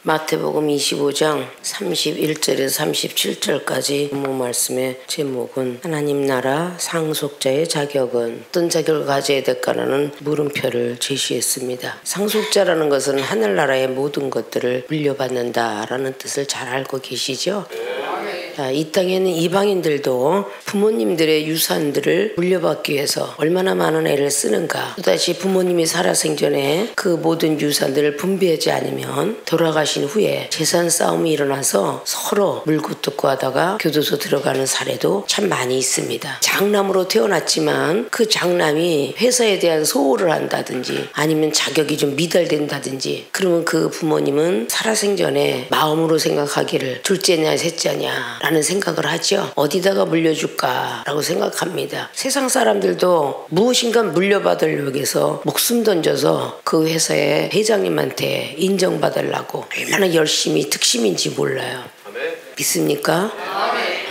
마태복음 25장 31절에서 37절까지 본문 말씀의 제목은 하나님 나라 상속자의 자격은 어떤 자격을 가져야 될까라는 물음표를 제시했습니다. 상속자라는 것은 하늘나라의 모든 것들을 물려받는다라는 뜻을 잘 알고 계시죠? 이 땅에는 이방인들도 부모님들의 유산들을 물려받기 위해서 얼마나 많은 애를 쓰는가. 또다시 부모님이 살아생전에 그 모든 유산들을 분배하지 않으면 돌아가신 후에 재산 싸움이 일어나서 서로 물고 뜯고 하다가 교도소 들어가는 사례도 참 많이 있습니다. 장남으로 태어났지만 그 장남이 회사에 대한 소홀을 한다든지 아니면 자격이 좀 미달된다든지 그러면 그 부모님은 살아생전에 마음으로 생각하기를 둘째냐 셋째냐 라는 생각을 하죠. 어디다가 물려줄까 라고 생각합니다. 세상 사람들도 무엇인가 물려받으려고 해서 목숨 던져서 그 회사의 회장님한테 인정받으려고 얼마나 열심히 특심인지 몰라요. 믿습니까?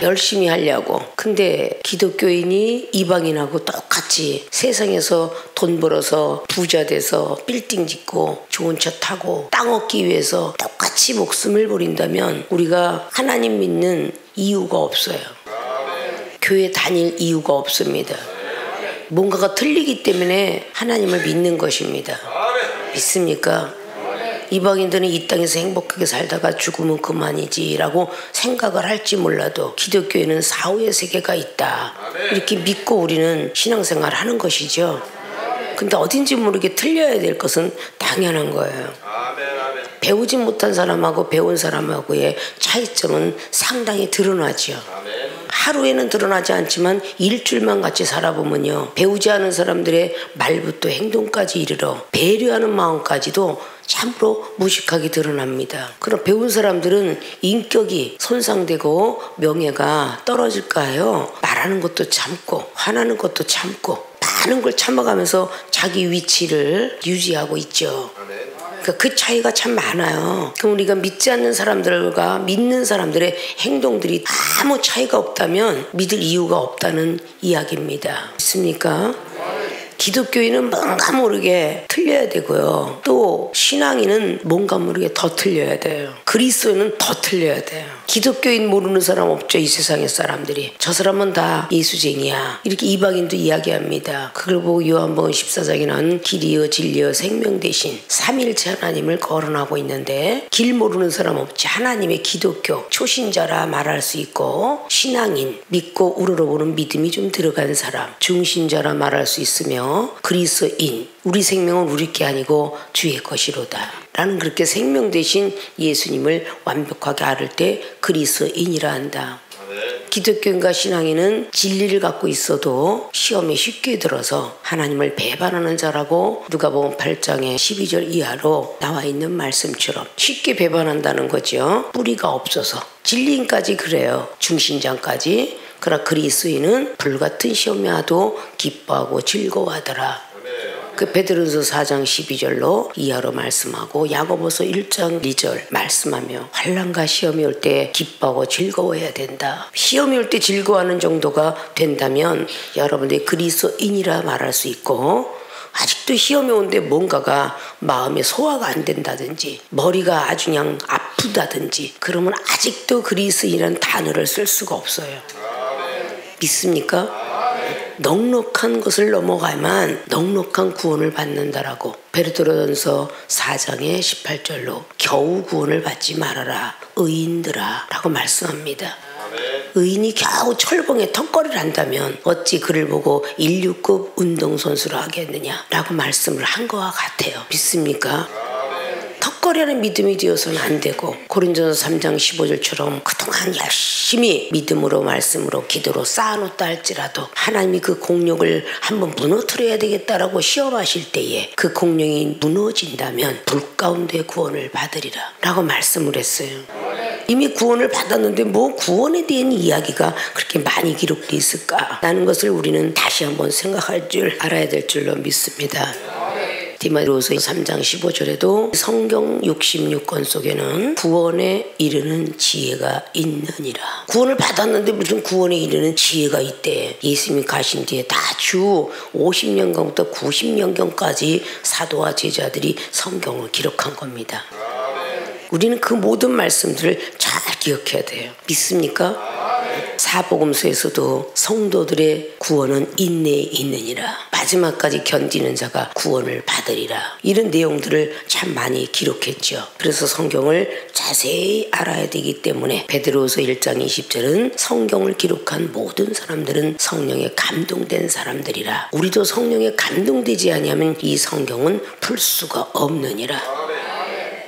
열심히 하려고. 근데 기독교인이 이방인하고 똑같이 세상에서 돈 벌어서 부자 돼서 빌딩 짓고 좋은 차 타고 땅 얻기 위해서 똑같이 목숨을 버린다면 우리가 하나님 믿는 이유가 없어요. 교회 다닐 이유가 없습니다. 뭔가가 틀리기 때문에 하나님을 믿는 것입니다. 믿습니까? 이방인들은 이 땅에서 행복하게 살다가 죽으면 그만이지 라고 생각을 할지 몰라도 기독교에는 사후의 세계가 있다 이렇게 믿고 우리는 신앙생활을 하는 것이죠. 근데 어딘지 모르게 틀려야 될 것은 당연한 거예요. 배우지 못한 사람하고 배운 사람하고의 차이점은 상당히 드러나죠. 하루에는 드러나지 않지만 일주일만 같이 살아보면요, 배우지 않은 사람들의 말부터 행동까지 이르러 배려하는 마음까지도 참으로 무식하게 드러납니다. 그럼 배운 사람들은 인격이 손상되고 명예가 떨어질까요? 말하는 것도 참고 화나는 것도 참고 많은 걸 참아가면서 자기 위치를 유지하고 있죠. 그러니까 그 차이가 참 많아요. 그럼 우리가 믿지 않는 사람들과 믿는 사람들의 행동들이 아무 차이가 없다면 믿을 이유가 없다는 이야기입니다. 믿습니까? 기독교인은 뭔가 모르게 틀려야 되고요. 또 신앙인은 뭔가 모르게 더 틀려야 돼요. 그리스도인은 더 틀려야 돼요. 기독교인 모르는 사람 없죠. 이 세상의 사람들이. 저 사람은 다 예수쟁이야 이렇게 이방인도 이야기합니다. 그걸 보고 요한복음 14장에는 길이요 진리요 생명 대신 삼일체 하나님을 거론하고 있는데 길 모르는 사람 없지. 하나님의 기독교 초신자라 말할 수 있고 신앙인 믿고 우러러보는 믿음이 좀 들어간 사람 중신자라 말할 수 있으며 그리스도인 우리 생명은 우리 게 아니고 주의 것이로다 라는 그렇게 생명 대신 예수님을 완벽하게 알을 때 그리스도인이라 한다. 기독교인과 신앙인은 진리를 갖고 있어도 시험에 쉽게 들어서 하나님을 배반하는 자라고 누가복음 8장의 12절 이하로 나와 있는 말씀처럼 쉽게 배반한다는 거죠. 뿌리가 없어서. 진리인까지 그래요. 중신자까지. 그러나 그리스도인은 불같은 시험에 와도 기뻐하고 즐거워하더라. 그 베드로서 4장 12절로 이하로 말씀하고 야고보서 1장 2절 말씀하며 환난과 시험이 올 때 기뻐하고 즐거워해야 된다. 시험이 올 때 즐거워하는 정도가 된다면 여러분들이 그리스도인이라 말할 수 있고 아직도 시험이 오는데 뭔가가 마음에 소화가 안 된다든지 머리가 아주 그냥 아프다든지 그러면 아직도 그리스도인이라는 단어를 쓸 수가 없어요. 믿습니까? 넉넉한 것을 넘어가야만 넉넉한 구원을 받는다라고 베드로전서 4장의 18절로 겨우 구원을 받지 말아라 의인들아 라고 말씀합니다. 의인이 겨우 철봉에 턱걸이를 한다면 어찌 그를 보고 1류급 운동선수로 하겠느냐 라고 말씀을 한 것과 같아요. 믿습니까? 턱걸이하는 믿음이 되어서는 안 되고 고린도전서 3장 15절처럼 그동안 열심히 믿음으로 말씀으로 기도로 쌓아놓다 할지라도 하나님이 그 공력을 한번 무너뜨려야 되겠다라고 시험하실 때에 그 공력이 무너진다면 불 가운데 구원을 받으리라 라고 말씀을 했어요. 이미 구원을 받았는데 뭐 구원에 대한 이야기가 그렇게 많이 기록되어 있을까 라는 것을 우리는 다시 한번 생각할 줄 알아야 될 줄로 믿습니다. 디모데후서 3장 15절에도 성경 66권 속에는 구원에 이르는 지혜가 있느니라. 구원을 받았는데 무슨 구원에 이르는 지혜가 있대. 예수님이 가신 뒤에 다 주 50년경부터 90년경까지 사도와 제자들이 성경을 기록한 겁니다. 우리는 그 모든 말씀들을 잘 기억해야 돼요. 믿습니까? 사복음서에서도 성도들의 구원은 인내에 있느니라. 마지막까지 견디는 자가 구원을 받으리라. 이런 내용들을 참 많이 기록했죠. 그래서 성경을 자세히 알아야 되기 때문에 베드로후서 1장 20절은 성경을 기록한 모든 사람들은 성령에 감동된 사람들이라. 우리도 성령에 감동되지 아니하면 이 성경은 풀 수가 없느니라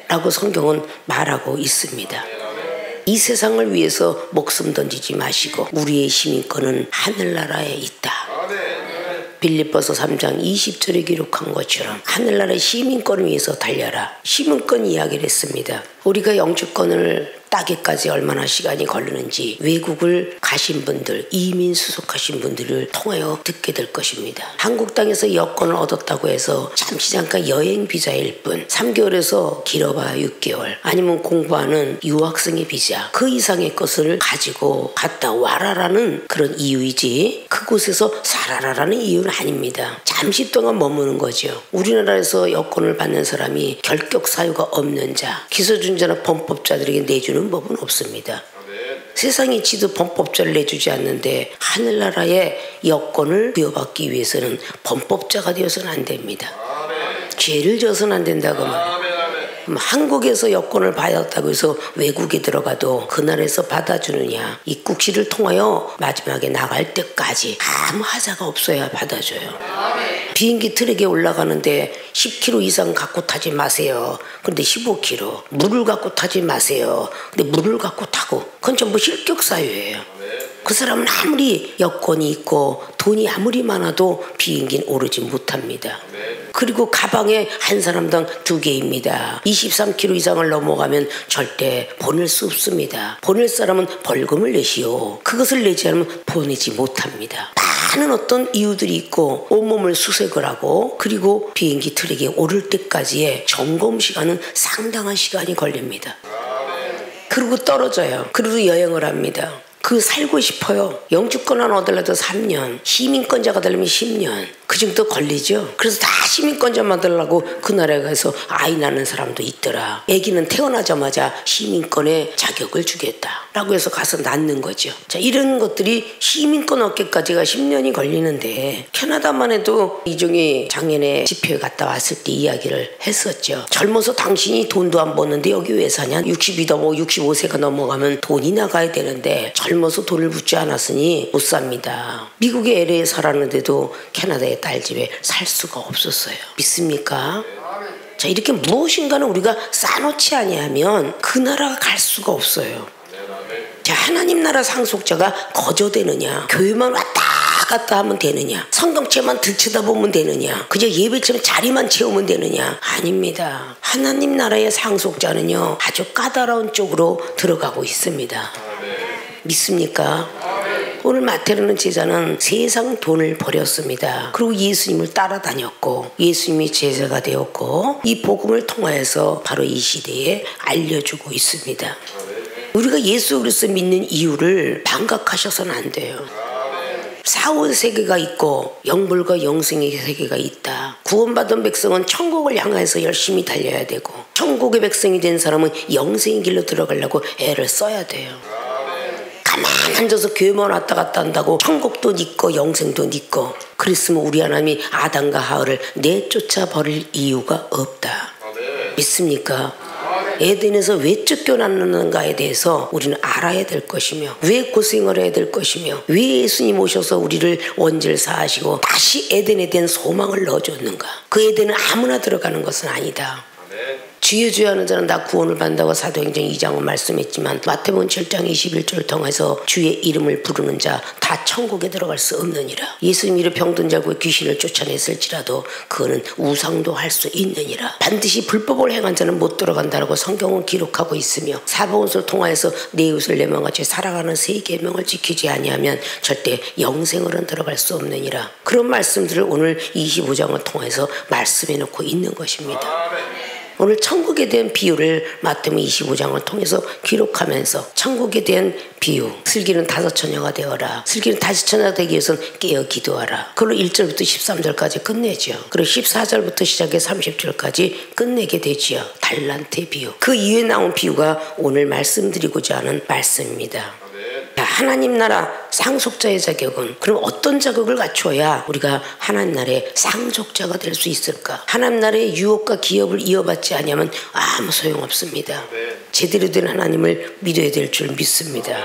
라고 성경은 말하고 있습니다. 이 세상을 위해서 목숨 던지지 마시고 우리의 시민권은 하늘나라에 있다. 빌립보서 3장 20절에 기록한 것처럼 하늘나라의 시민권을 위해서 달려라. 시민권 이야기를 했습니다. 우리가 영주권을 따기까지 얼마나 시간이 걸리는지 외국을 가신 분들, 이민 수속하신 분들을 통하여 듣게 될 것입니다. 한국 땅에서 여권을 얻었다고 해서 잠깐 여행 비자일 뿐 3개월에서 길어봐야 6개월 아니면 공부하는 유학생의 비자 그 이상의 것을 가지고 갔다 와라라는 그런 이유이지 그곳에서 살아라라는 이유는 아닙니다. 잠시 동안 머무는 거죠. 우리나라에서 여권을 받는 사람이 결격 사유가 없는 자, 기소준자나 범법자들에게 내주는 법은 없습니다. 세상의 지도 범법자를 내주지 않는데 하늘나라의 여권을 부여받기 위해서는 범법자가 되어서는 안 됩니다. 죄를 져서는 안 된다고 말해요. 한국에서 여권을 받았다고 해서 외국에 들어가도 그 나라에서 받아주느냐. 입국시를 통하여 마지막에 나갈 때까지 아무 하자가 없어야 받아줘요. 비행기 트랙에 올라가는데 10km 이상 갖고 타지 마세요. 그런데 15km. 물을 갖고 타지 마세요. 근데 물을 갖고 타고. 그건 전부 실격 사유예요. 그 사람은 아무리 여권이 있고 돈이 아무리 많아도 비행기는 오르지 못합니다. 그리고 가방에 한 사람당 2개입니다. 23kg 이상을 넘어가면 절대 보낼 수 없습니다. 보낼 사람은 벌금을 내시오. 그것을 내지 않으면 보내지 못합니다. 많은 어떤 이유들이 있고 온몸을 수색을 하고 그리고 비행기 트랙에 오를 때까지의 점검 시간은 상당한 시간이 걸립니다. 그리고 떨어져요. 그리고 여행을 합니다. 그 살고 싶어요. 영주권 하나 얻으려도 3년, 시민권자가 되려면 10년. 그 정도 걸리죠. 그래서 다 시민권자 만들려고 그 나라에 가서 아이 낳는 사람도 있더라. 아기는 태어나자마자 시민권의 자격을 주겠다라고 해서 가서 낳는 거죠. 자, 이런 것들이 시민권 얻기까지가 10년이 걸리는데 캐나다만 해도 이종이 작년에 집회에 갔다 왔을 때 이야기를 했었죠. 젊어서 당신이 돈도 안 버는데 여기 왜 사냐? 62 넘어 65세가 넘어가면 돈이 나가야 되는데 젊어서 돈을 붓지 않았으니 못 삽니다. 미국의 LA에 살았는데도 캐나다의 딸 집에 살 수가 없었어요. 믿습니까? 자, 이렇게 무엇인가는 우리가 쌓아놓지 아니하면 그 나라가 갈 수가 없어요. 자, 하나님 나라 상속자가 거저되느냐? 교회만 왔다 갔다 하면 되느냐? 성경책만 들여다보면 되느냐? 그저 예배처럼 자리만 채우면 되느냐? 아닙니다. 하나님 나라의 상속자는요 아주 까다로운 쪽으로 들어가고 있습니다. 믿습니까? 오늘 마테르는 제자는 세상 돈을 버렸습니다. 그리고 예수님을 따라다녔고 예수님이 제자가 되었고 이 복음을 통하여서 바로 이 시대에 알려주고 있습니다. 우리가 예수 그리스도 믿는 이유를 반각하셔서는 안 돼요. 사후 세계가 있고 영불과 영생의 세계가 있다. 구원받은 백성은 천국을 향해서 열심히 달려야 되고 천국의 백성이 된 사람은 영생의 길로 들어가려고 애를 써야 돼요. 가만히 앉아서 교회만 왔다 갔다 한다고 천국도 니꺼 영생도 니꺼 그랬으면 우리 하나님이 아담과 하와를 내쫓아 버릴 이유가 없다. 믿습니까? 에덴에서 왜 쫓겨났는가에 대해서 우리는 알아야 될 것이며 왜 고생을 해야 될 것이며 왜 예수님 오셔서 우리를 원죄를 사하시고 다시 에덴에 대한 소망을 넣어줬는가. 그 에덴은 아무나 들어가는 것은 아니다. 주여 주여 하는 자는 다 구원을 받는다고 사도행전 2장은 말씀했지만 마태복음 7장 21절을 통해서 주의 이름을 부르는 자 다 천국에 들어갈 수 없느니라. 예수님 이름 병든 자고 귀신을 쫓아냈을지라도 그거는 우상도 할 수 있느니라. 반드시 불법을 행한 자는 못 들어간다라고 성경은 기록하고 있으며 사복음서를 통하여서 내 이웃을 내 마음같이 사랑하는 세 계명을 지키지 아니하면 절대 영생으로는 들어갈 수 없느니라. 그런 말씀들을 오늘 25장을 통해서 말씀해 놓고 있는 것입니다. 오늘 천국에 대한 비유를 마태복음 25장을 통해서 기록하면서 천국에 대한 비유, 슬기는 다섯 처녀가 되어라. 슬기는 다섯 처녀가 되기 위해서는 깨어 기도하라. 그걸로 1절부터 13절까지 끝내죠. 그리고 14절부터 시작해 30절까지 끝내게 되지요. 달란트의 비유. 그 이후에 나온 비유가 오늘 말씀드리고자 하는 말씀입니다. 하나님 나라 상속자의 자격은, 그럼 어떤 자격을 갖추어야 우리가 하나님 나라의 상속자가 될 수 있을까? 하나님 나라의 유업과 기업을 이어받지 않으면 아무 소용없습니다. 제대로 된 하나님을 믿어야 될 줄 믿습니다.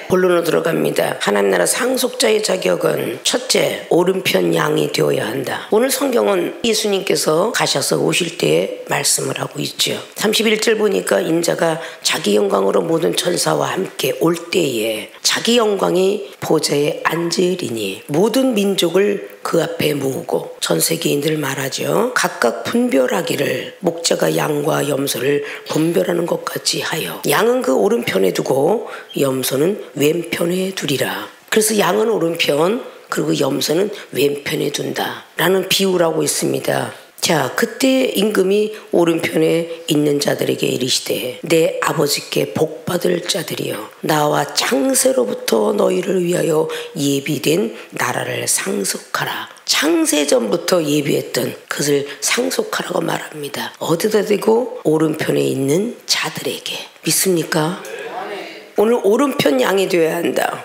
본론으로 들어갑니다. 하나님 나라 상속자의 자격은 첫째, 오른편 양이 되어야 한다. 오늘 성경은 예수님께서 가셔서 오실 때에 말씀을 하고 있죠. 31절 보니까 인자가 자기 영광으로 모든 천사와 함께 올 때에 자기 영광이 보좌에 앉으리니 모든 민족을 그 앞에 모으고, 전 세계인들 말하죠. 각각 분별하기를 목자가 양과 염소를 분별하는 것 같이 하여 양은 그 오른편에 두고 염소는 왼편에 두리라. 그래서 양은 오른편, 그리고 염소는 왼편에 둔다 라는 비유라고 있습니다. 자, 그때 임금이 오른편에 있는 자들에게 이르시되 내 아버지께 복받을 자들이여, 나와 창세로부터 너희를 위하여 예비된 나라를 상속하라. 창세전부터 예비했던 그것을 상속하라고 말합니다. 어디다 대고? 오른편에 있는 자들에게. 믿습니까? 오늘 오른편 양이 되어야 한다.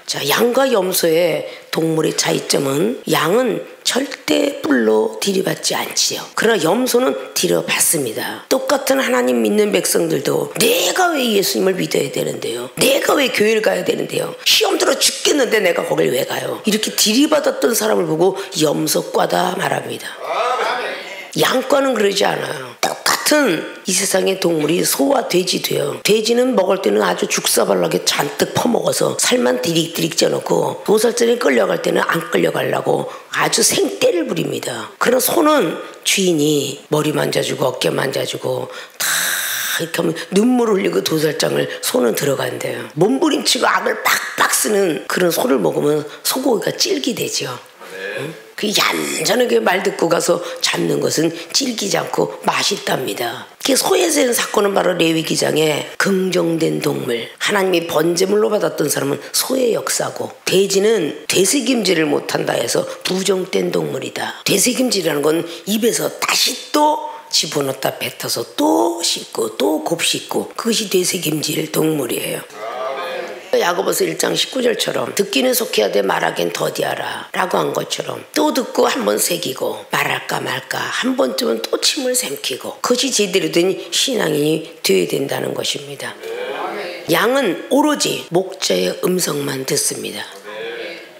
자, 양과 염소의 동물의 차이점은, 양은 절대 뿔로 들이받지 않지요. 그러나 염소는 들여받습니다. 똑같은 하나님 믿는 백성들도 내가 왜 예수님을 믿어야 되는데요? 내가 왜 교회를 가야 되는데요? 시험 들어 죽겠는데 내가 거길 왜 가요? 이렇게 들이받았던 사람을 보고 염소과다 말합니다. 양과는 그러지 않아요. 똑같은 이 세상의 동물이 소와 돼지 돼요. 돼지는 먹을 때는 아주 죽사발나게 잔뜩 퍼먹어서 살만 디릭디릭 쪄놓고, 도살장에 끌려갈 때는 안 끌려가려고 아주 생떼를 부립니다. 그러나 소는 주인이 머리 만져주고 어깨 만져주고 다 이렇게 하면 눈물 흘리고 도살장을 소는 들어간대요. 몸부림치고 악을 빡빡 쓰는 그런 소를 먹으면 소고기가 질기되죠. 그 얌전하게 말 듣고 가서 잡는 것은 질기지 않고 맛있답니다. 그 소에서 사건은 바로 레위기장에 긍정된 동물, 하나님이 번제물로 받았던 사람은 소의 역사고, 돼지는 되새김질을 못한다 해서 부정된 동물이다. 되새김질이라는 건 입에서 다시 또 집어넣다 뱉어서 또 씻고 또 곱씹고, 그것이 되새김질 동물이에요. 야고보서 1장 19절처럼 듣기는 속해야 돼 말하긴 더디하라 라고 한 것처럼, 또 듣고 한 번 새기고 말할까 말까 한 번쯤은 또 침을 삼키고, 그것이 제대로 된 신앙인이 되어야 된다는 것입니다. 양은 오로지 목자의 음성만 듣습니다.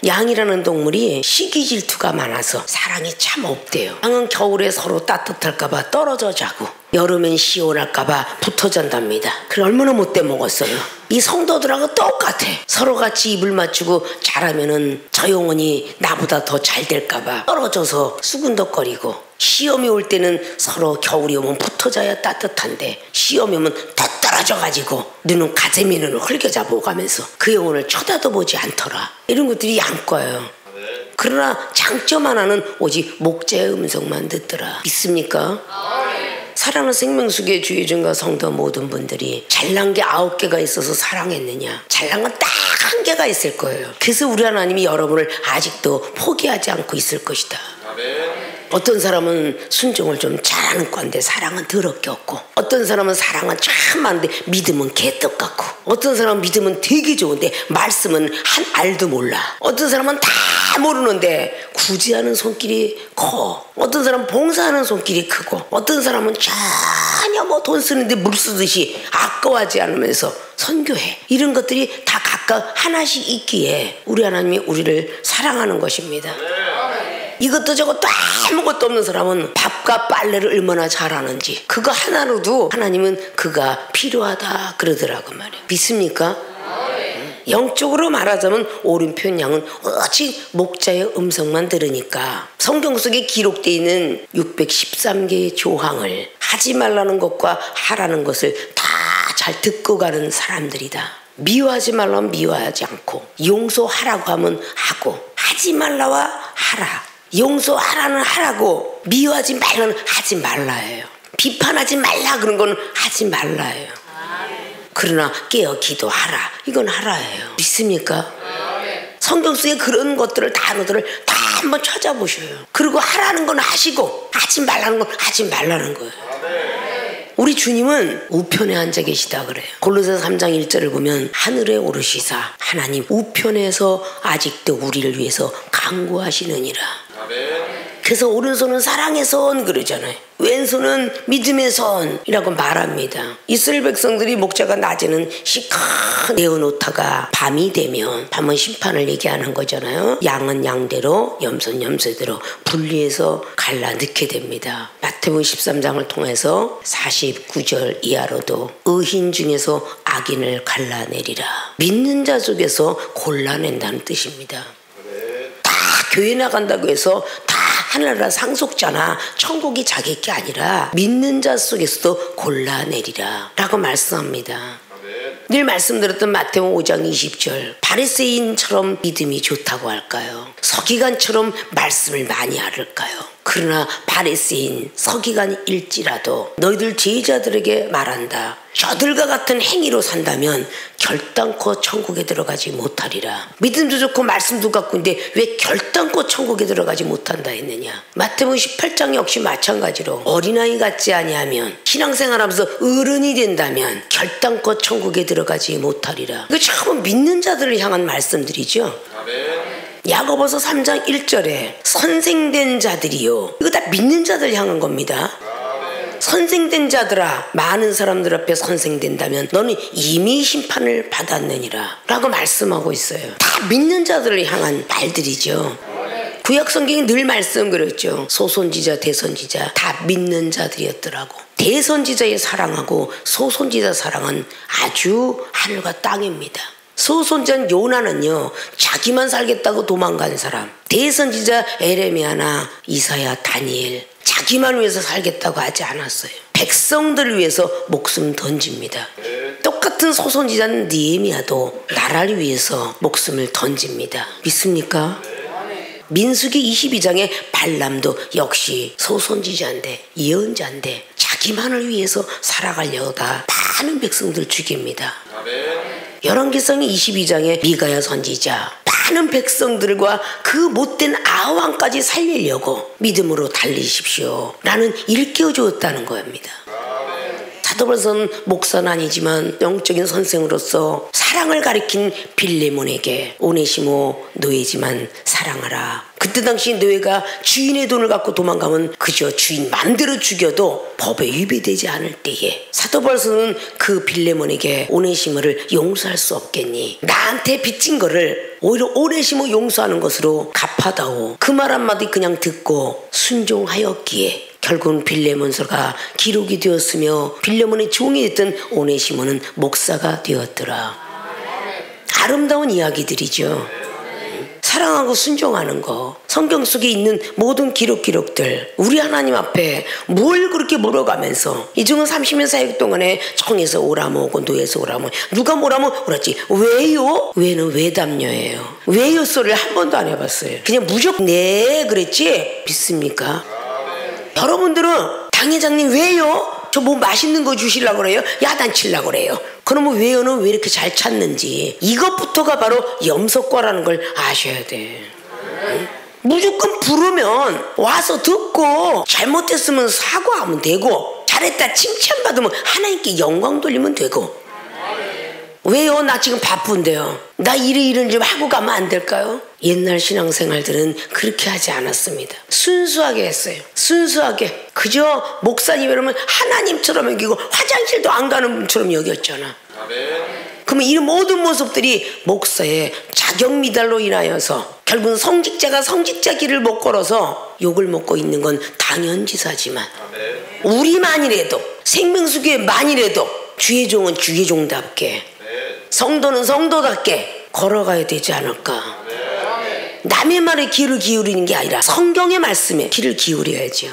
양이라는 동물이 시기 질투가 많아서 사랑이 참 없대요. 양은 겨울에 서로 따뜻할까봐 떨어져 자고, 여름엔 시원할까봐 붙어 잔답니다. 그래, 얼마나 못돼 먹었어요. 이 성도들하고 똑같아. 서로 같이 입을 맞추고 잘하면은 저 영혼이 나보다 더 잘 될까봐 떨어져서 수군덕거리고, 시험이 올 때는 서로 겨울이 오면 붙어 자야 따뜻한데, 시험이 오면 더 떨어져가지고 눈은 가재미 눈을 흘겨잡고 가면서 그 영혼을 쳐다도 보지 않더라. 이런 것들이 양과예요. 그러나 장점 하나는 오직 목자의 음성만 듣더라. 믿습니까? 사랑하는 생명수계 주의중과 성도 모든 분들이 잘난 게 9개가 있어서 사랑했느냐? 잘난 건 딱 1개가 있을 거예요. 그래서 우리 하나님이 여러분을 아직도 포기하지 않고 있을 것이다. 어떤 사람은 순종을 좀 잘하는 건데 사랑은 더럽게 없고, 어떤 사람은 사랑은 참 많은데 믿음은 개떡 같고, 어떤 사람은 믿음은 되게 좋은데 말씀은 한 알도 몰라, 어떤 사람은 다 모르는데 구제하는 손길이 커, 어떤 사람은 봉사하는 손길이 크고, 어떤 사람은 전혀 뭐 돈 쓰는데 물 쓰듯이 아까워하지 않으면서 선교해. 이런 것들이 다 각각 하나씩 있기에 우리 하나님이 우리를 사랑하는 것입니다. 이것도 저것도 아무것도 없는 사람은 밥과 빨래를 얼마나 잘하는지 그거 하나로도 하나님은 그가 필요하다 그러더라고 말이에요. 믿습니까? 영적으로 말하자면 오른편 양은 오직 목자의 음성만 들으니까 성경 속에 기록되어 있는 613개의 조항을 하지 말라는 것과 하라는 것을 다 잘 듣고 가는 사람들이다. 미워하지 말라면 미워하지 않고, 용서하라고 하면 하고, 하지 말라와 하라, 용서하라는 하라고, 미워하지 말라는 하지 말라예요. 비판하지 말라 그런 건 하지 말라예요. 그러나 깨어 기도하라 이건 하라예요. 믿습니까? 성경 속에 그런 것들을 단어들을 다 한번 찾아보셔요. 그리고 하라는 건 하시고 하지 말라는 건 하지 말라는 거예요. 우리 주님은 우편에 앉아 계시다 그래요. 골로새서 3장 1절을 보면 하늘에 오르시사 하나님 우편에서 아직도 우리를 위해서 간구하시느니라. 그래서 오른손은 사랑의 손 그러잖아요. 왼손은 믿음의 손이라고 말합니다. 이스라엘 백성들이 목자가 낮에는 시커 내어놓다가 밤이 되면 밤은 심판을 얘기하는 거잖아요. 양은 양대로 염소는 염소대로 분리해서 갈라 넣게 됩니다. 마태복음 13장을 통해서 49절 이하로도 의인 중에서 악인을 갈라내리라. 믿는 자 속에서 골라낸다는 뜻입니다. 다 교회 나간다고 해서 다 하늘나라 상속자나 천국이 자기 게 아니라 믿는 자 속에서도 골라내리라 라고 말씀합니다. 늘 말씀드렸던 마태복음 5장 20절 바리새인처럼 믿음이 좋다고 할까요? 서기관처럼 말씀을 많이 알을까요? 그러나 바리새인 서기관일지라도 너희들 제자들에게 말한다. 저들과 같은 행위로 산다면 결단코 천국에 들어가지 못하리라. 믿음도 좋고 말씀도 갖고 있는데 왜 결단코 천국에 들어가지 못한다 했느냐. 마태복음 18장 역시 마찬가지로 어린아이 같지 아니하면 신앙생활하면서 어른이 된다면 결단코 천국에 들어가지 못하리라. 이거 참 믿는 자들을 향한 말씀들이죠. 아멘. 야고보서 3장 1절에 선생된 자들이요. 이거 다 믿는 자들 향한 겁니다. 선생된 자들아 많은 사람들 앞에 선생된다면 너는 이미 심판을 받았느니라 라고 말씀하고 있어요. 다 믿는 자들을 향한 말들이죠. 구약 성경이 늘 말씀드렸죠. 소선지자 대선지자 다 믿는 자들이었더라고. 대선지자의 사랑하고 소선지자 사랑은 아주 하늘과 땅입니다. 소선지자 요나는요 자기만 살겠다고 도망간 사람. 대선지자 에레미야나 이사야 다니엘 자기만 위해서 살겠다고 하지 않았어요. 백성들을 위해서 목숨 던집니다. 똑같은 소선지자는 느헤미야도 나라를 위해서 목숨을 던집니다. 믿습니까? 민수기 22장의 발람도 역시 소선지자인데 예언자인데 자기만을 위해서 살아가려다 많은 백성들 죽입니다. 열왕기상 22장의 미가야 선지자 많은 백성들과 그 못된 아왕까지 살리려고 믿음으로 달리십시오 라는 일깨워 주었다는 겁니다. 사도바울은 목사는 아니지만 영적인 선생으로서 사랑을 가리킨 빌레몬에게 오네시모 노예지만 사랑하라. 그때 당시 노예가 주인의 돈을 갖고 도망가면 그저 주인 맘대로 죽여도 법에 위배되지 않을 때에 사도바울은 그 빌레몬에게 오네시모를 용서할 수 없겠니? 나한테 빚진 거를 오히려 오네시모 용서하는 것으로 갚아다오. 그 말 한마디 그냥 듣고 순종하였기에 결국은 빌레몬서가 기록이 되었으며 빌레몬의 종이 됐던 오네시모는 목사가 되었더라. 아름다운 이야기들이죠. 사랑하고 순종하는 거. 성경 속에 있는 모든 기록들 우리 하나님 앞에 뭘 그렇게 물어가면서 이중은 30년 사역 동안에 청에서 오라모 오고 노예에서 오라모 누가 뭐라모 그랬지. 왜요? 왜는 외담녀예요. 왜요 소리를 한 번도 안 해봤어요. 그냥 무조건 네 그랬지. 믿습니까? 여러분들은 당회장님 왜요? 저 뭐 맛있는 거 주시려고 그래요? 야단치려고 그래요. 그러면 왜요는 왜 이렇게 잘 찾는지 이것부터가 바로 염소과라는 걸 아셔야 돼. 응? 무조건 부르면 와서 듣고 잘못했으면 사과하면 되고 잘했다 칭찬받으면 하나님께 영광 돌리면 되고. 왜요? 나 지금 바쁜데요. 나 이런 좀 하고 가면 안 될까요? 옛날 신앙생활들은 그렇게 하지 않았습니다. 순수하게 했어요. 순수하게. 그저 목사님 이러면 하나님처럼 여기고 화장실도 안 가는 분처럼 여겼잖아. 그러면 이 모든 모습들이 목사의 자격미달로 인하여서 결국은 성직자가 성직자 길을 못 걸어서 욕을 먹고 있는 건 당연지사지만 우리만이라도 생명수교회만이라도 주의 종은 주의 종답게 성도는 성도답게 걸어가야 되지 않을까. 남의 말에 귀를 기울이는 게 아니라 성경의 말씀에 귀를 기울여야죠.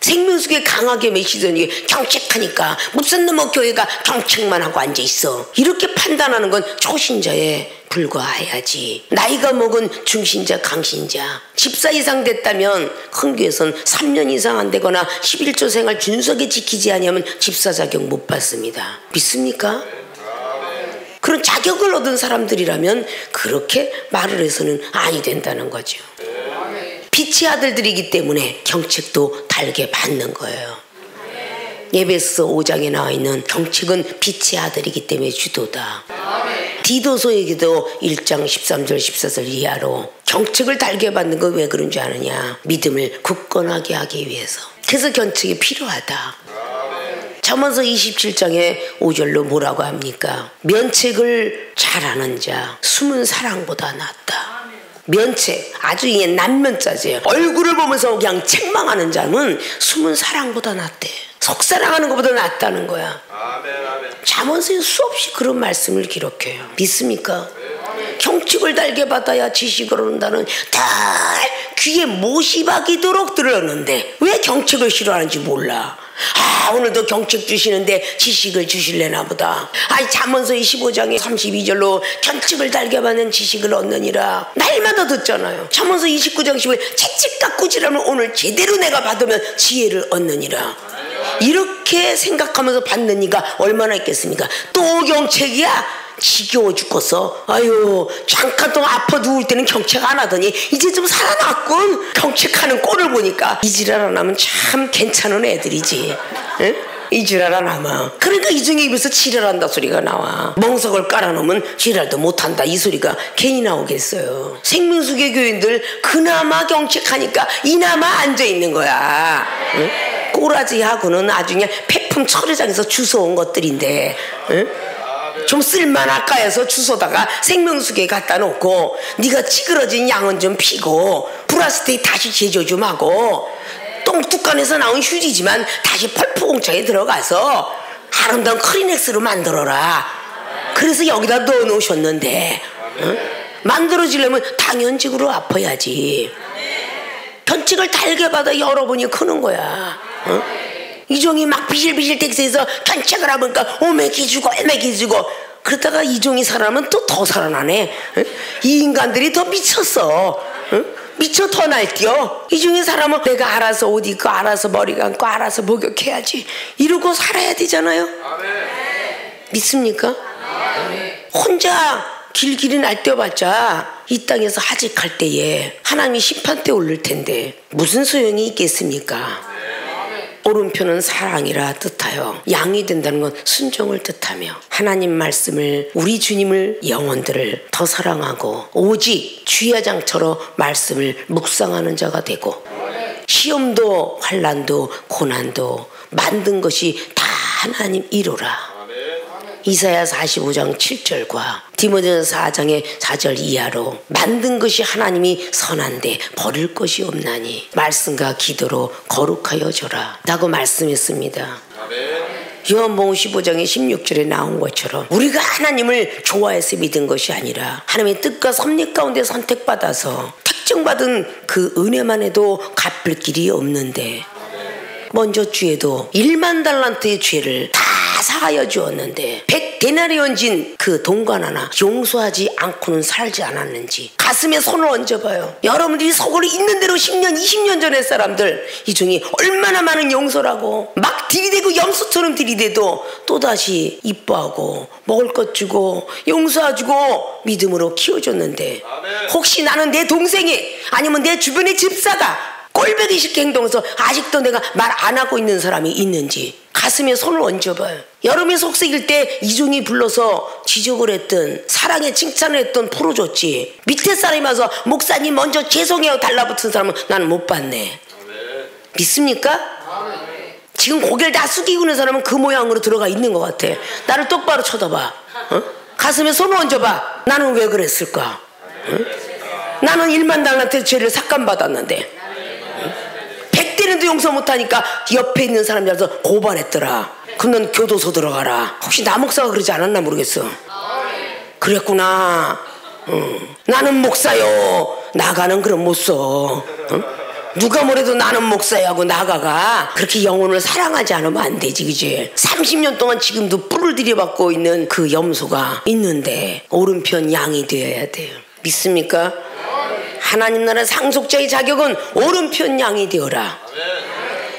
생명수에 강하게 메시더니 경책하니까 무슨 놈의 교회가 경책만 하고 앉아있어. 이렇게 판단하는 건 초신자에 불과해야지. 나이가 먹은 중신자, 강신자, 집사 이상 됐다면 큰 교회에선 3년 이상 안 되거나 11조 생활 준수하게 지키지 아니하면 집사 자격 못 받습니다. 믿습니까? 그런 자격을 얻은 사람들이라면 그렇게 말을 해서는 아니 된다는 거죠. 빛의 아들들이기 때문에 경책도 달게 받는 거예요. 에베소 5장에 나와 있는 경책은 빛의 아들이기 때문에 주도다. 디도서에게도 1장 13절 14절 이하로 경책을 달게 받는 건 왜 그런 줄 아느냐? 믿음을 굳건하게 하기 위해서. 그래서 경책이 필요하다. 잠언서 27장에 5절로 뭐라고 합니까? 면책을 잘하는 자 숨은 사랑보다 낫다. 면책, 아주 이게 난면자지예요. 얼굴을 보면서 그냥 책망하는 자는 숨은 사랑보다 낫대. 속사랑하는 것보다 낫다는 거야. 잠언서에 수없이 그런 말씀을 기록해요. 믿습니까? 경책을 달게 받아야 지식을 얻는다는 다 귀에 못이 박이도록 들었는데 왜 경책을 싫어하는지 몰라. 오늘도 경책 주시는데 지식을 주실래나 보다. 잠언서 25장에 32절로 경책을 달게 받는 지식을 얻느니라. 날마다 듣잖아요. 잠언서 29장 15절 채찍과 꾸지람을 오늘 제대로 내가 받으면 지혜를 얻느니라. 이렇게 생각하면서 받는 이가 얼마나 있겠습니까? 또 경책이야? 지겨워 죽겠어. 아유, 잠깐 동안 아파 누울 때는 경책 안 하더니 이제 좀 살아났군. 경책하는 꼴을 보니까 이 지랄 안 하면 참 괜찮은 애들이지. 응? 이 지랄 안 하면. 그러니까 이중에 입에서 지랄한다 소리가 나와. 멍석을 깔아놓으면 지랄도 못한다 이 소리가 괜히 나오겠어요. 생명수계 교인들 그나마 경책하니까 이나마 앉아있는 거야. 응? 꼬라지하고는 아주 그냥 폐품 철회장에서 주워온 것들인데, 응? 좀 쓸만할까 해서 주워다가 생명수계에 갖다 놓고 네가 찌그러진 양은 좀 피고 플라스틱 다시 제조 좀 하고 똥뚜껑에서 나온 휴지지만 다시 펄프 공장에 들어가서 아름다운 크리넥스로 만들어라. 그래서 여기다 넣어놓으셨는데, 응? 만들어지려면 당연직으로 아파야지. 견책을 달게 받아 여러분이 크는 거야. 응? 이종이 막 비실비실 텍스에서 견책을 하니까 오메기 주고 오메기 주고 그러다가 이종이 살아나면 또 더 살아나네. 응? 이 인간들이 더 미쳤어. 응? 미쳐 더 날뛰어. 이종이 살아면 내가 알아서 옷 입고 알아서 머리 감고 알아서 목욕해야지 이러고 살아야 되잖아요. 믿습니까? 혼자 길길이 날뛰어봤자 이 땅에서 하직할 때에 하나님이 심판대 올릴 텐데 무슨 소용이 있겠습니까? 오른편은 사랑이라 뜻하여 양이 된다는 건 순종을 뜻하며 하나님 말씀을 우리 주님을 영혼들을 더 사랑하고 오직 주야장처럼 말씀을 묵상하는 자가 되고 시험도 환난도 고난도 만든 것이 다 하나님 이루라. 이사야 45장 7절과 디모데전서 4장의 4절 이하로 만든 것이 하나님이 선한데 버릴 것이 없나니 말씀과 기도로 거룩하여 줘라 라고 말씀했습니다. 요한복음 15장의 16절에 나온 것처럼 우리가 하나님을 좋아해서 믿은 것이 아니라 하나님의 뜻과 섭리 가운데 선택받아서 택정받은 그 은혜만 해도 갚을 길이 없는데 먼저 주에도 1만 달란트의 죄를 다 사하여 주었는데 100데나리온 진 그 동관 하나 용서하지 않고는 살지 않았는지 가슴에 손을 얹어봐요. 여러분들이 서거를 있는 대로 10년 20년 전의 사람들 이 중에 얼마나 많은 용서라고 막 들이대고 염소처럼 들이대도 또다시 이뻐하고 먹을 것 주고 용서해주고 믿음으로 키워줬는데 혹시 나는 내 동생이 아니면 내 주변의 집사가 꼴보기 싫게 행동해서 아직도 내가 말 안 하고 있는 사람이 있는지 가슴에 손을 얹어봐요. 여름에 속삭일 때 이종이 불러서 지적을 했던 사랑에 칭찬을 했던 풀어줬지 밑에 사람이 와서 목사님 먼저 죄송해요 달라붙은 사람은 나는 못 봤네. 믿습니까? 지금 고개를 다 숙이고 있는 사람은 그 모양으로 들어가 있는 것 같아. 나를 똑바로 쳐다봐. 어? 가슴에 손을 얹어봐. 나는 왜 그랬을까? 어? 나는 1만 달란트 죄를 삭감받았는데 100대는도 용서 못하니까 옆에 있는 사람이라서 고발했더라. 그럼 넌 교도소 들어가라. 혹시 나 목사가 그러지 않았나 모르겠어. 그랬구나. 나는 목사요. 나가는 그럼 못 써. 누가 뭐래도 나는 목사야 하고 나가가 그렇게 영혼을 사랑하지 않으면 안 되지, 그지? 30년 동안 지금도 뿔을 들여받고 있는 그 염소가 있는데 오른편 양이 되어야 돼요. 믿습니까? 하나님 나라 상속자의 자격은 오른편 양이 되어라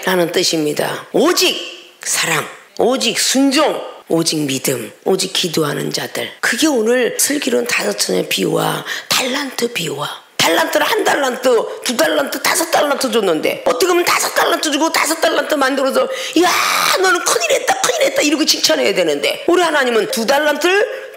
라는 뜻입니다. 오직 사랑, 오직 순종, 오직 믿음, 오직 기도하는 자들. 그게 오늘 슬기로운 5천의 비유와 달란트 비유와 달란트를 1달란트, 2달란트, 5달란트 줬는데 어떻게 보면 5달란트 주고 5달란트 만들어서 야 너는 큰일했다 이렇게 칭찬해야 되는데 우리 하나님은 2달란트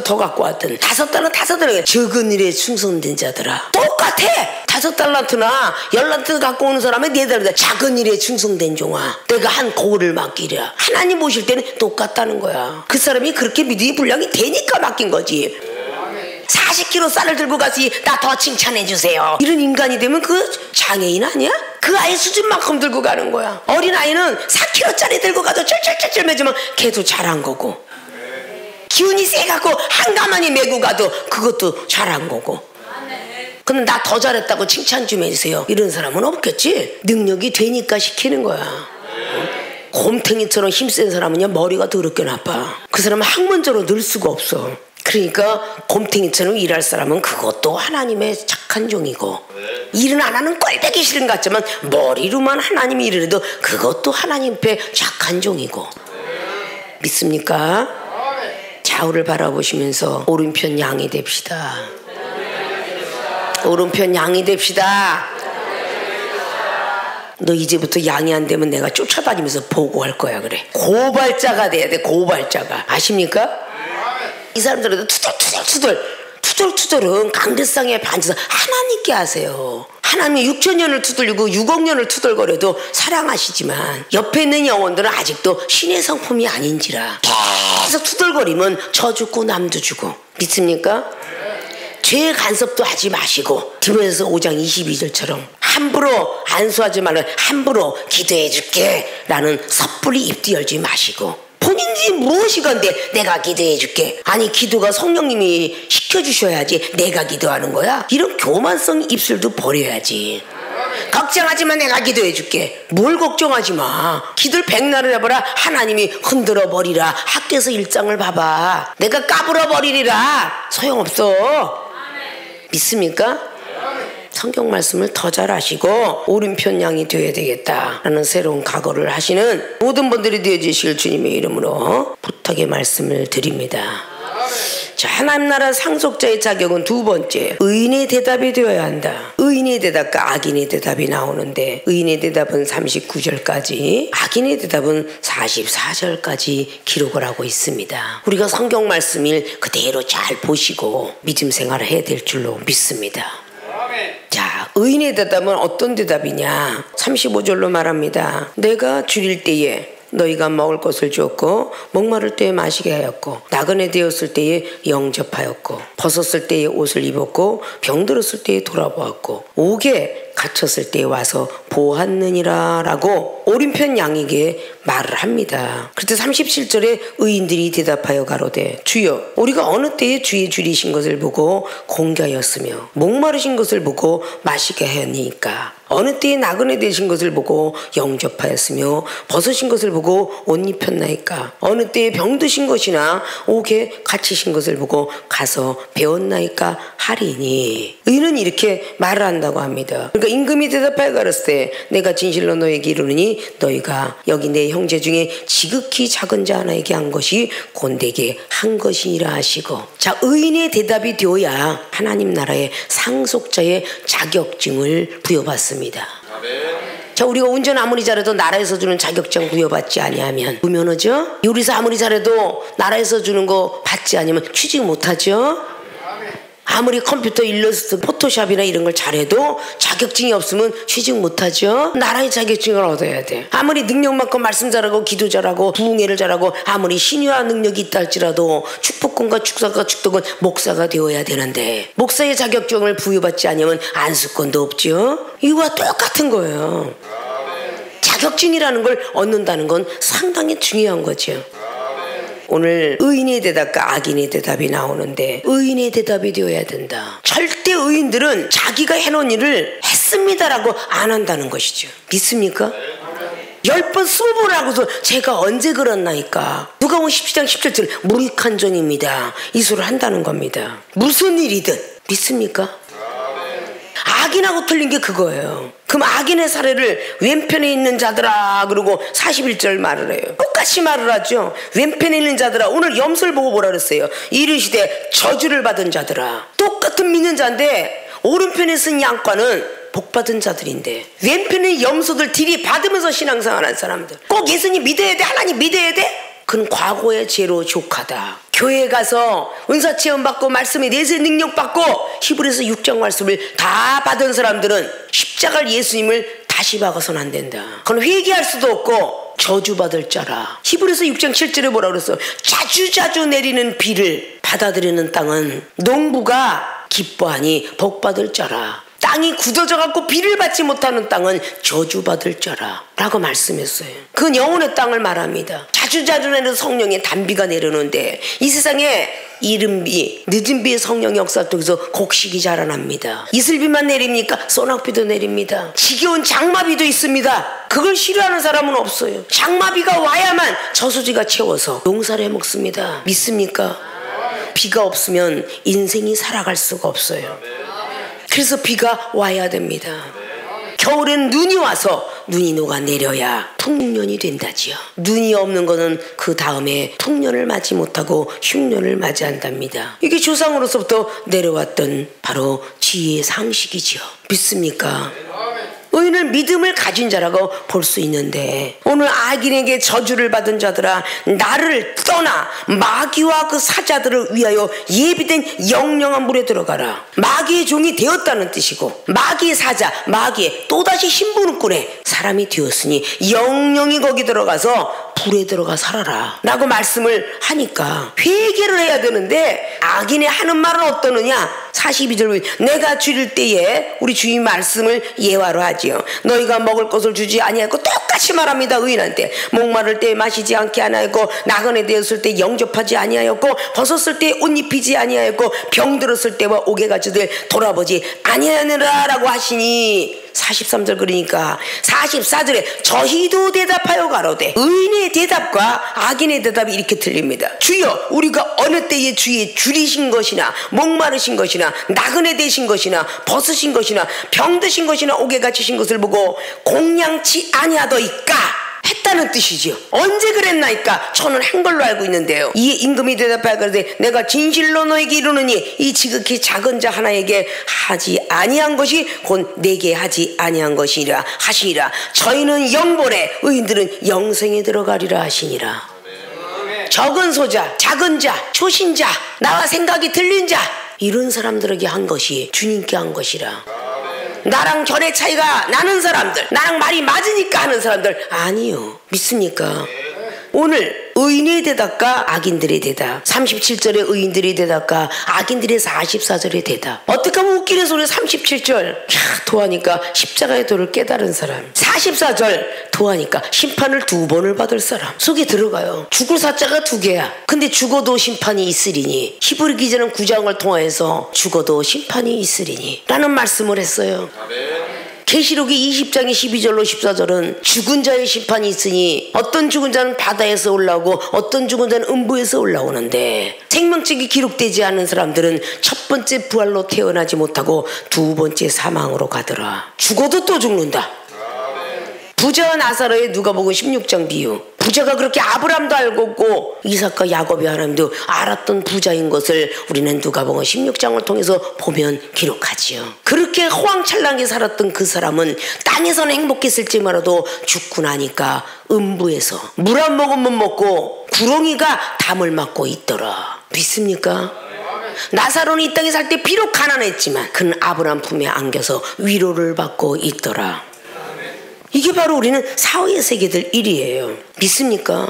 더 갖고 왔든 5달란트 적은 일에 충성된 자들아 똑같아. 5달란트나 10달란트 갖고 오는 사람의 4달란트 작은 일에 충성된 종아 내가 한 고를 맡기랴. 하나님 보실 때는 똑같다는 거야. 그 사람이 그렇게 믿음이 분량이 되니까 맡긴 거지. 40kg 쌀을 들고 가시 나 더 칭찬해 주세요. 이런 인간이 되면 그 장애인 아니야? 그 아이 수준만큼 들고 가는 거야. 어린아이는 4kg짜리 들고 가도 쩔쩔쩔쩔 매주면 걔도 잘한 거고 기운이 세갖고 한가만히 메고 가도 그것도 잘한 거고. 근데 나 더 잘했다고 칭찬 좀 해주세요. 이런 사람은 없겠지. 능력이 되니까 시키는 거야. 곰탱이처럼 힘센 사람은요 머리가 더럽게 나빠. 그 사람은 학문적으로 늘 수가 없어. 그러니까 곰탱이처럼 일할 사람은 그것도 하나님의 착한 종이고 일은 안 하는 꼴보기 싫은 것 같지만 머리로만 하나님이 일을 해도 그것도 하나님 앞에 착한 종이고. 믿습니까? 좌우를 바라보시면서 오른편 양이 됩시다. 오른편 양이 됩시다. 너 이제부터 양이 안 되면 내가 쫓아다니면서 보고할 거야. 그래. 고발자가 돼야 돼. 고발자가. 아십니까? 이 사람들은 투덜투덜은 강대상에 반해서 하나님께 하세요. 하나님이 6천년을 투덜리고 6억 년을 투덜거려도 사랑하시지만 옆에 있는 영혼들은 아직도 신의 성품이 아닌지라 계속 투덜거리면 저 죽고 남도 주고. 믿습니까? 죄의 간섭도 하지 마시고 디모데서 5장 22절처럼 함부로 안수하지 말고 함부로 기도해 줄게 라는 섣불리 입도 열지 마시고 본인이 무엇이건데 내가 기도해 줄게. 아니 기도가 성령님이 시켜주셔야지 내가 기도하는 거야. 이런 교만성 입술도 버려야지. 걱정하지 마 내가 기도해 줄게. 뭘 걱정하지 마. 기도를 백날을 해봐라 하나님이 흔들어 버리라. 학교에서 1장을 봐봐. 내가 까불어 버리리라. 소용없어. 믿습니까? 성경 말씀을 더 잘 아시고 오른편 양이 되어야 되겠다라는 새로운 각오를 하시는 모든 분들이 되어주실 주님의 이름으로 부탁의 말씀을 드립니다. 자, 하나님 나라 상속자의 자격은 두 번째, 의인의 대답이 되어야 한다. 의인의 대답과 악인의 대답이 나오는데 의인의 대답은 39절까지, 악인의 대답은 44절까지 기록을 하고 있습니다. 우리가 성경 말씀을 그대로 잘 보시고 믿음 생활을 해야 될 줄로 믿습니다. 자, 의인의 대답은 어떤 대답이냐? 35절로 말합니다. 내가 줄일 때에 너희가 먹을 것을 주었고 목마를 때에 마시게 하였고 나그네 되었을 때에 영접하였고 벗었을 때에 옷을 입었고 병들었을 때에 돌아보았고 옥에 갇혔을 때에 와서 보았느니라 라고 오른편 양에게 말을 합니다. 그때 37절에 의인들이 대답하여 가로되 주여 우리가 어느 때에 주의 줄이신 것을 보고 공개하였으며 목마르신 것을 보고 마시게 하였니까 어느 때에 나그네 되신 것을 보고 영접하였으며 벗으신 것을 보고 옷 입혔나이까 어느 때에 병드신 것이나 옥에 갇히신 것을 보고 가서 배웠나이까 하리니. 의인은 이렇게 말을 한다고 합니다. 그러니까 임금이 대답하여 가로되 내가 진실로 너에게 이르노니 너희가 여기 내 형제 중에 지극히 작은 자 하나에게 한 것이 곧 내게 한 것이니라 하시고. 자, 의인의 대답이 되어야 하나님 나라의 상속자의 자격증을 부여받습니다. 자, 우리가 운전 아무리 잘해도 나라에서 주는 자격증 부여받지 아니하면 무면허죠. 요리사 아무리 잘해도 나라에서 주는 거 받지 않으면 취직 못하죠. 아무리 컴퓨터, 일러스트, 포토샵이나 이런 걸 잘해도 자격증이 없으면 취직 못하죠. 나라의 자격증을 얻어야 돼. 아무리 능력 많고 말씀 잘하고 기도 잘하고 부흥회를 잘하고 아무리 신유와 능력이 있다 할지라도 축복권과 축사과 축덕은 목사가 되어야 되는데 목사의 자격증을 부여받지 않으면 안수권도 없죠. 이거와 똑같은 거예요. 자격증이라는 걸 얻는다는 건 상당히 중요한 거죠. 오늘 의인의 대답과 악인의 대답이 나오는데 의인의 대답이 되어야 된다. 절대 의인들은 자기가 해놓은 일을 맞습니다라고 안 한다는 것이죠. 믿습니까? 10번 20번 하고서 제가 언제 그랬나이까. 누가복음 17장 17절 무익한전입니다. 이 소리를 한다는 겁니다. 무슨 일이든. 믿습니까? 악인하고 틀린 게 그거예요. 그럼 악인의 사례를 왼편에 있는 자들아 그러고 41절 말을 해요. 똑같이 말을 하죠. 왼편에 있는 자들아. 오늘 염소를 보고 뭐라 그랬어요? 이르시되 저주를 받은 자들아. 똑같은 믿는 자인데 오른편에 쓴 양과는 복받은 자들인데 왼편에 염소들 들이받으면서 신앙생활하는 사람들. 꼭 예수님 믿어야 돼? 하나님 믿어야 돼? 그건 과거의 죄로 족하다. 교회에 가서 은사 체험 받고 말씀의 내세 능력 받고 히브리서 6장 말씀을 다 받은 사람들은 십자가를 예수님을 다시 박아서는 안 된다. 그건 회개할 수도 없고 저주받을 자라. 히브리서 6장 7절에 뭐라 그랬어? 자주자주 내리는 비를 받아들이는 땅은 농부가 기뻐하니 복받을 자라. 땅이 굳어져 갖고 비를 받지 못하는 땅은 저주받을 자라 라고 말씀했어요. 그건 영혼의 땅을 말합니다. 자주자주 내리는 성령의 단비가 내려오는데 이 세상에 이른 비, 늦은 비의 성령 역사 속에서 곡식이 자라납니다. 이슬비만 내립니까? 소낙비도 내립니다. 지겨운 장마비도 있습니다. 그걸 싫어하는 사람은 없어요. 장마비가 와야만 저수지가 채워서 농사를 해먹습니다. 믿습니까? 비가 없으면 인생이 살아갈 수가 없어요. 그래서 비가 와야 됩니다. 겨울엔 눈이 와서 눈이 녹아내려야 풍년이 된다지요. 눈이 없는 거는 그 다음에 풍년을 맞지 못하고 흉년을 맞이한답니다. 이게 조상으로서부터 내려왔던 바로 지혜의 상식이지요. 믿습니까? 의인을 믿음을 가진 자라고 볼 수 있는데 오늘 악인에게 저주를 받은 자들아 나를 떠나 마귀와 그 사자들을 위하여 예비된 영영한 물에 들어가라. 마귀의 종이 되었다는 뜻이고 마귀의 사자, 마귀의 또다시 신부름꾼의 사람이 되었으니 영영이 거기 들어가서 불에 들어가 살아라 라고 말씀을 하니까 회개를 해야 되는데 악인의 하는 말은 어떠느냐. 42절 내가 줄일 때에 우리 주님 말씀을 예화로 하지요. 너희가 먹을 것을 주지 아니하고 똑같이 말합니다. 의인한테 목마를 때 마시지 않게 하나였고 나그네 되었을 때 영접하지 아니하였고 벗었을 때 옷 입히지 아니하였고 병들었을 때와 옥에가지들 돌아보지 아니하느라 라고 하시니 43절 그러니까 44절에 저희도 대답하여 가로되 의인의 대답과 악인의 대답이 이렇게 틀립니다. 주여 우리가 어느 때에 주의 줄이신 것이나 목마르신 것이나 나그네 되신 것이나 벗으신 것이나 병드신 것이나 옥에 갇히신 것을 보고 공양치 아니하더이까 했다는 뜻이지요. 언제 그랬나이까? 저는 한 걸로 알고 있는데요. 이에 임금이 대답하여 가로되 내가 진실로 너에게 이르노니 이 지극히 작은 자 하나에게 하지 아니한 것이 곧 내게 하지 아니한 것이라 하시니라. 저희는 영본에 의인들은 영생에 들어가리라 하시니라. 적은 소자, 작은 자, 초신자, 나와 생각이 틀린 자 이런 사람들에게 한 것이 주님께 한 것이라. 나랑 결의 차이가 나는 사람들, 나랑 말이 맞으니까 하는 사람들 아니요. 믿습니까? 오늘 의인의 대답과 악인들의 대답 37절의 의인들의 대답과 악인들의 44절의 대답. 어떻게 하면 웃기는 소리 37절 도하니까 십자가의 도를 깨달은 사람. 44절 도하니까 심판을 2번을 받을 사람 속에 들어가요. 죽을 사자가 2개야. 근데 죽어도 심판이 있으리니 히브리 기자는 9장을 통하여서 죽어도 심판이 있으리니 라는 말씀을 했어요. 계시록의 20장의 12절로 14절은 죽은 자의 심판이 있으니 어떤 죽은 자는 바다에서 올라오고 어떤 죽은 자는 음부에서 올라오는데 생명책이 기록되지 않은 사람들은 첫 번째 부활로 태어나지 못하고 2번째 사망으로 가더라. 죽어도 또 죽는다. 부자와 나사로의 누가복음 16장 비유. 부자가 그렇게 아브람도 알고 있고 이삭과 야곱의 하나님도 알았던 부자인 것을 우리는 누가복음 16장을 통해서 보면 기록하지요. 그렇게 호황찬란하게 살았던 그 사람은 땅에서는 행복했을지 몰라도 죽고 나니까 음부에서 물 한 모금 못 먹고 구렁이가 담을 맞고 있더라. 믿습니까? 나사로는 이 땅에 살 때 비록 가난했지만 그는 아브람 품에 안겨서 위로를 받고 있더라. 이게 바로 우리는 사후의 세계들 일이에요. 믿습니까?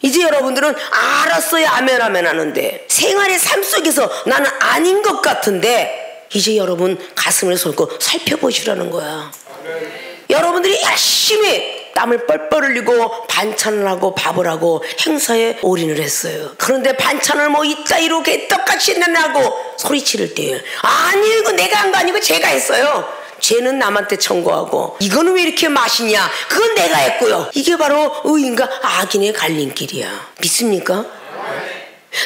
이제 여러분들은 알았어야 아멘 아멘 하는데 생활의 삶 속에서 나는 아닌 것 같은데 이제 여러분 가슴을 쏟고 살펴보시라는 거야. 여러분들이 열심히 땀을 뻘뻘 흘리고 반찬을 하고 밥을 하고 행사에 올인을 했어요. 그런데 반찬을 뭐 이따위로 개떡같이 내냐고 소리치를 때요. 아니 이거 내가 한 거 아니고 제가 했어요. 죄는 남한테 청구하고 이거는 왜 이렇게 맛있냐? 그건 내가 했고요. 이게 바로 의인과 악인의 갈림길이야. 믿습니까?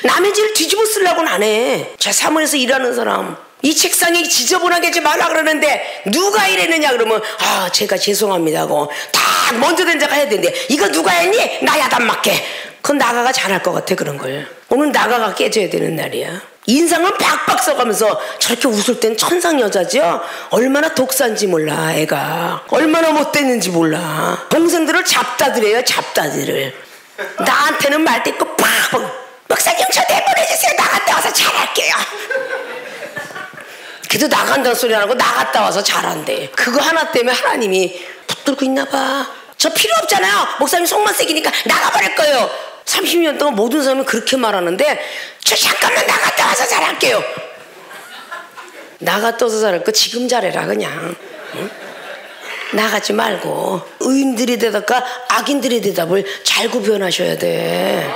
남의 죄를 뒤집어 쓰려고는 안 해. 자, 사무엘에서 일하는 사람 이 책상에 지저분하게 하지 말라 그러는데 누가 이랬느냐 그러면 제가 죄송합니다 하고 다 먼저 된 자가 해야 되는데 이거 누가 했니? 나 야단 맞게. 그건 나가가 잘할 것 같아. 그런 걸 오늘 나가가 깨져야 되는 날이야. 인상은 박박 써가면서 저렇게 웃을 땐 천상 여자죠. 얼마나 독사인지 몰라. 애가 얼마나 못됐는지 몰라. 동생들을 잡다들해요. 잡다들을. 나한테는 말대꾸 팍 목사님 저 내보내주세요. 나갔다 와서 잘할게요. 그래도 나간다는 소리 안 하고 나갔다 와서 잘한대. 그거 하나 때문에 하나님이 붙들고 있나 봐. 저 필요 없잖아요. 목사님 속만 새기니까 나가버릴 거예요. 30년 동안 모든 사람이 그렇게 말하는데 저 잠깐만 나갔다 와서 잘할게요. 나갔다 와서 잘할 거 지금 잘해라 그냥. 응? 나가지 말고 의인들의 대답과 악인들의 대답을 잘 구별하셔야 돼.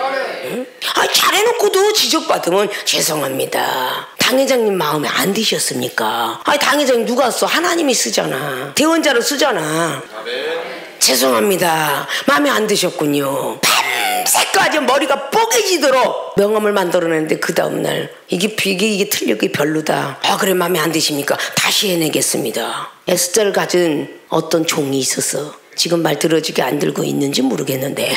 응? 잘해놓고도 지적받으면 죄송합니다. 당 회장님 마음에 안 드셨습니까? 당 회장님 누가 써? 하나님이 쓰잖아. 대원자로 쓰잖아. 죄송합니다. 마음에 안 드셨군요. 밤새까지 머리가 뽀개지도록 명함을 만들어냈는데 그 다음날 이게 틀리고 별로다. 그래 마음에 안 드십니까? 다시 해내겠습니다. 에스더를 가진 어떤 종이 있어서 지금 말 들어주게 안 들고 있는지 모르겠는데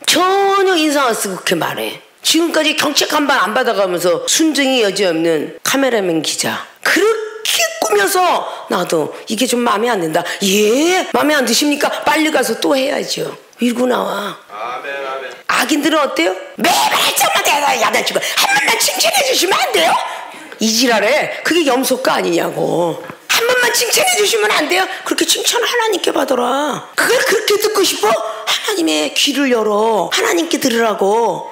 전혀 인상 안 쓰고 그렇게 말해. 지금까지 경책 한 번 안 받아가면서 순정이 여지없는 카메라맨 기자 그렇게 꾸며서 나도 이게 좀 마음에 안 든다. 예? 마음에 안 드십니까? 빨리 가서 또 해야죠. 밀고 나와. 아멘, 아멘. 악인들은 어때요? 매번 할자마다 야단치고 한 번만 칭찬해 주시면 안 돼요? 이지랄해. 그게 염소가 아니냐고. 한 번만 칭찬해 주시면 안 돼요? 그렇게 칭찬 하나님께 받아라. 그걸 그렇게 듣고 싶어? 하나님의 귀를 열어. 하나님께 들으라고.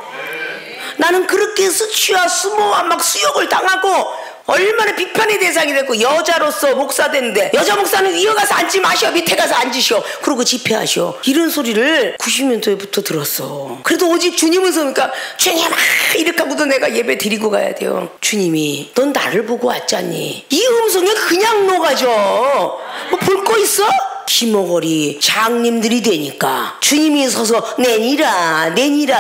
나는 그렇게 해서 수모와 막 수욕을 당하고 얼마나 비판의 대상이 됐고 여자로서 목사 됐는데 여자 목사는 위에 가서 앉지 마셔. 밑에 가서 앉으시오. 그러고 집회하시오. 이런 소리를 90년대부터 들었어. 그래도 오직 주님은 서니까 주님 이렇게 하고도 내가 예배 드리고 가야 돼요. 주님이 넌 나를 보고 왔잖니. 이 음성에 그냥 녹아져. 뭐 볼 거 있어? 기모거리 장님들이 되니까 주님이 서서 내니라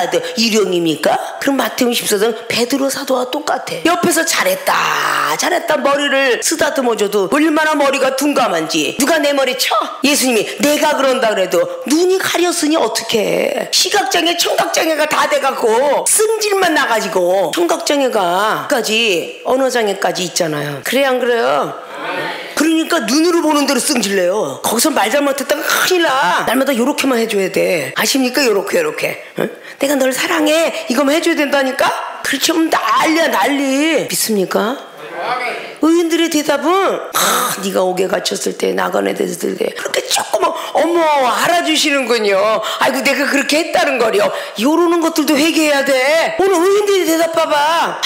하도 일용입니까? 그럼 마태복음 14장 베드로 사도와 똑같아. 옆에서 잘했다 머리를 쓰다듬어줘도 얼마나 머리가 둔감한지. 누가 내 머리 쳐? 예수님이 내가 그런다 그래도 눈이 가렸으니 어떡해. 시각장애 청각장애가 다 돼갖고 승질만 나가지고 청각장애가까지 언어장애까지 있잖아요. 그래 안 그래요? 그러니까 눈으로 보는 대로 승질내요. 거기서 말 잘못했다가 큰일 나. 날마다 요렇게만 해줘야 돼. 아십니까? 요렇게 응? 내가 널 사랑해 이거만 해줘야 된다니까? 그렇지 않으면 난리야 난리. 믿습니까? 의인들의 대답은 네가 옥에 갇혔을 때 나그네 됐을 때 그렇게 조금 어머 알아주시는군요. 아이고 내가 그렇게 했다는 거려. 요러는 것들도 회개해야 돼. 오늘 의인들의 대답 봐봐.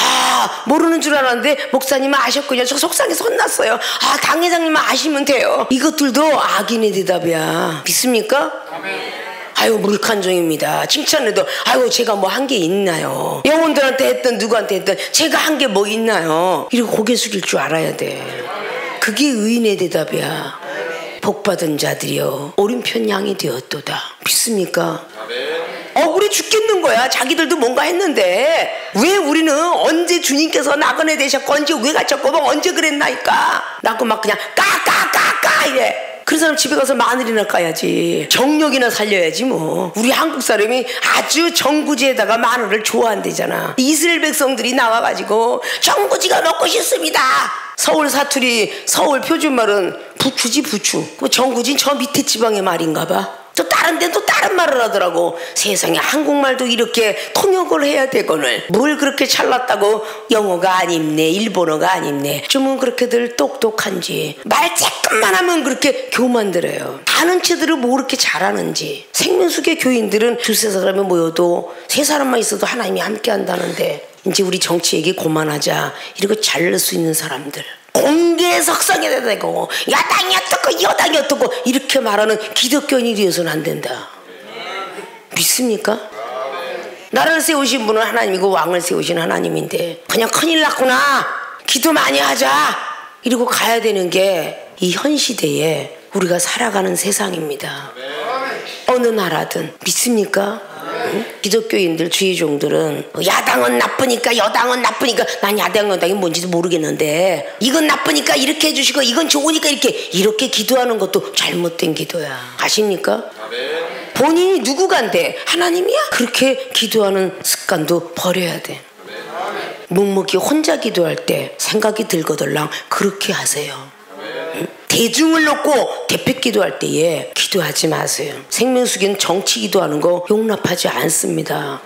모르는 줄 알았는데 목사님은 아셨군요. 저 속상해서 혼났어요. 당 회장님은 아시면 돼요. 이것들도 악인의 대답이야. 믿습니까? 아멘. 아유 물칸종입니다. 칭찬해도 아유 제가 뭐 한 게 있나요? 영혼들한테 했든 누구한테 했든 제가 한 게 뭐 있나요? 이러고 고개 숙일 줄 알아야 돼. 그게 의인의 대답이야. 복받은 자들이여 오른편 양이 되었도다. 믿습니까? 억울해 죽겠는 거야. 자기들도 뭔가 했는데 왜 우리는 언제 주님께서 나그네 되셨고 언제 왜 갇혔고 뭐 언제 그랬나이까 나고 막 그냥 까까까까 이래. 그런 사람 집에 가서 마늘이나 까야지. 정력이나 살려야지 뭐. 우리 한국 사람이 아주 정구지에다가 마늘을 좋아한대잖아. 이스라엘 백성들이 나와가지고 정구지가 먹고 싶습니다. 서울 사투리 서울 표준말은 부추지 부추. 그 정구지는 저 밑에 지방의 말인가 봐. 또 다른 데는 또 다른 말을 하더라고. 세상에 한국말도 이렇게 통역을 해야 되거늘 뭘 그렇게 잘났다고 영어가 안 입네 일본어가 안 입네. 좀은 그렇게들 똑똑한지 말 조금만 하면 그렇게 교만들어요. 아는 채들을 뭐 그렇게 잘하는지. 생명수계 교인들은 두세 사람이 모여도 세 사람만 있어도 하나님이 함께 한다는데 이제 우리 정치 얘기 그만하자. 이러고 잘릴 수 있는 사람들 공개 석상에 대고 야당이 어떻고 여당이 어떻고 이렇게 말하는 기독교인이 되어서는 안 된다. 믿습니까? 나를 세우신 분은 하나님이고 왕을 세우신 하나님인데 그냥 큰일 났구나 기도 많이 하자 이러고 가야 되는 게 이 현 시대에 우리가 살아가는 세상입니다. 어느 나라든. 믿습니까? 응? 기독교인들, 주의종들은 야당은 나쁘니까 여당은 나쁘니까, 난 야당 여당이 뭔지도 모르겠는데 이건 나쁘니까 이렇게 해주시고 이건 좋으니까 이렇게 기도하는 것도 잘못된 기도야. 아십니까? 본인이 누구간데 하나님이야? 그렇게 기도하는 습관도 버려야 돼. 묵묵히 혼자 기도할 때 생각이 들거들랑 그렇게 하세요. 대중을 놓고 개표 기도할 때에 기도하지 마세요. 생명수기는 정치 기도하는 거 용납하지 않습니다.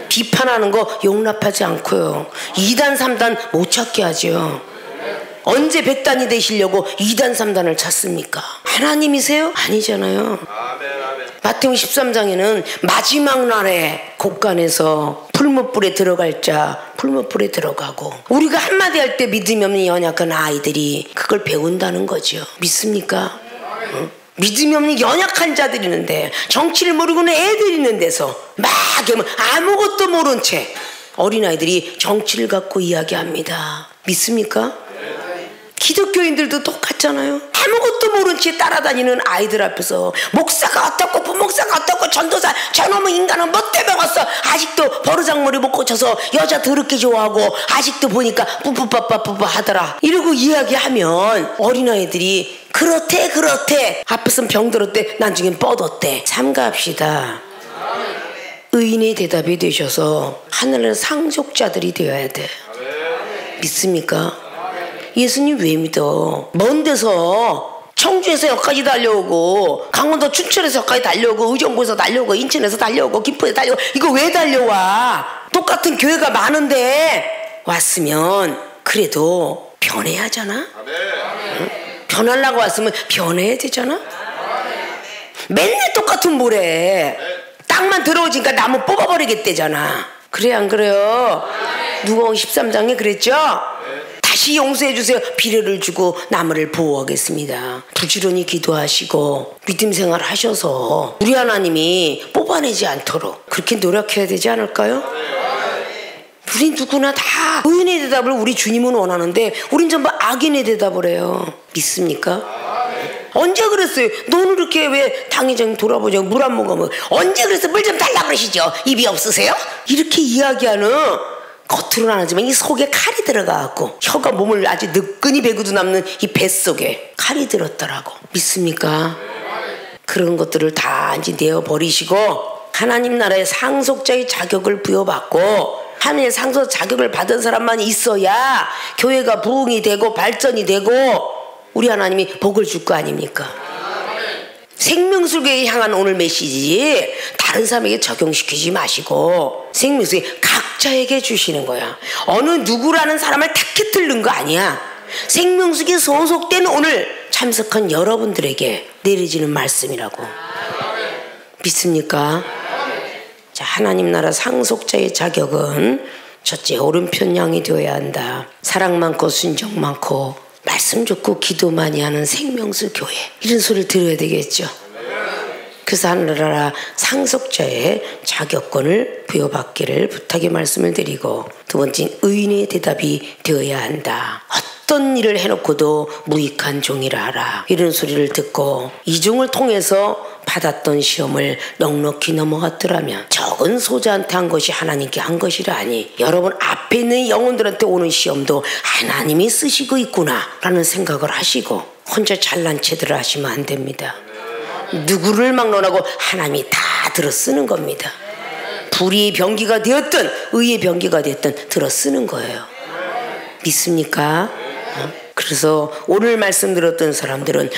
비판하는 거 용납하지 않고요. 2단 3단 못 찾게 하죠. 언제 100단이 되시려고 2단 3단을 찾습니까? 하나님이세요? 아니잖아요. 마태복음 13장에는 마지막 날에 곳간에서 풀무불에 들어갈 자 풀무불에 들어가고, 우리가 한마디 할 때 믿음이 없는 연약한 아이들이 그걸 배운다는 거죠. 믿습니까? 응? 믿음이 없는 연약한 자들이 있는데, 정치를 모르고는 애들이 있는 데서 막 아무것도 모른 채 어린아이들이 정치를 갖고 이야기합니다. 믿습니까? 기독교인들도 똑같잖아요. 아무것도 모른 채 따라다니는 아이들 앞에서 목사가 어떻고 부목사가 어떻고 전도사 저놈의 인간은 뭐 때문에 왔어, 아직도 버르장머리 못 고쳐서 여자 더럽게 좋아하고 아직도 보니까 뿌뿌빠빠뿌뿌 하더라, 이러고 이야기하면 어린아이들이 그렇대 앞에서는 병들었대, 나중엔 뻗었대. 삼가합시다. 의인의 대답이 되셔서 하늘의 상속자들이 되어야 돼. 믿습니까? 예수님 왜 믿어? 먼 데서 청주에서 여기까지 달려오고, 강원도 춘천에서 여기까지 달려오고, 의정부에서 달려오고, 인천에서 달려오고, 김포에서 달려오고, 이거 왜 달려와? 똑같은 교회가 많은데 왔으면 그래도 변해야 하잖아? 응? 변하려고 왔으면 변해야 되잖아? 맨날 똑같은 모래 땅만 들어오니까 나무 뽑아버리겠대잖아. 그래 안 그래요? 누가복음 13장에 그랬죠? 다시 용서해 주세요. 비례를 주고 나무를 보호하겠습니다. 부지런히 기도하시고 믿음 생활 하셔서 우리 하나님이 뽑아내지 않도록 그렇게 노력해야 되지 않을까요? 우린 누구나 다 의인의 대답을 우리 주님은 원하는데 우린 전부 악인의 대답을 해요. 믿습니까? 언제 그랬어요? 너는 이렇게 왜 당회장 돌아보자고 물 안 먹으면, 언제 그랬어요? 물 좀 달라 그러시죠? 입이 없으세요? 이렇게 이야기하는, 겉으로는 안 하지만 이 속에 칼이 들어가갖고 혀가 몸을 아주 느끈히 베고도 남는 이 뱃속에 칼이 들었더라고. 믿습니까? 그런 것들을 다 이제 내어버리시고 하나님 나라의 상속자의 자격을 부여받고, 하나님의 상속 자격을 받은 사람만 있어야 교회가 부흥이 되고 발전이 되고 우리 하나님이 복을 줄 거 아닙니까? 생명수교에 향한 오늘 메시지 다른 사람에게 적용시키지 마시고 생명수교 각자에게 주시는 거야. 어느 누구라는 사람을 탁히 틀는 거 아니야. 생명수교에 소속된 오늘 참석한 여러분들에게 내려지는 말씀이라고. 믿습니까? 자, 하나님 나라 상속자의 자격은 첫째, 오른편 양이 되어야 한다. 사랑 많고 순종 많고 말씀 좋고 기도 많이 하는 생명수 교회, 이런 소리를 들어야 되겠죠. 그래서 하늘나라 상속자의 자격권을 부여받기를 부탁의 말씀을 드리고, 두 번째, 의인의 대답이 되어야 한다. 어떤 일을 해놓고도 무익한 종이라 하라, 이런 소리를 듣고 이 종을 통해서 받았던 시험을 넉넉히 넘어갔더라면 적은 소자한테 한 것이 하나님께 한 것이라니, 여러분 앞에 있는 영혼들한테 오는 시험도 하나님이 쓰시고 있구나 라는 생각을 하시고 혼자 잘난 체들을 하시면 안 됩니다. 누구를 막론하고 하나님이 다 들어 쓰는 겁니다. 불의의 병기가 되었든 의의 병기가 되었든 들어 쓰는 거예요. 믿습니까? 그래서 오늘 말씀 들었던 사람들은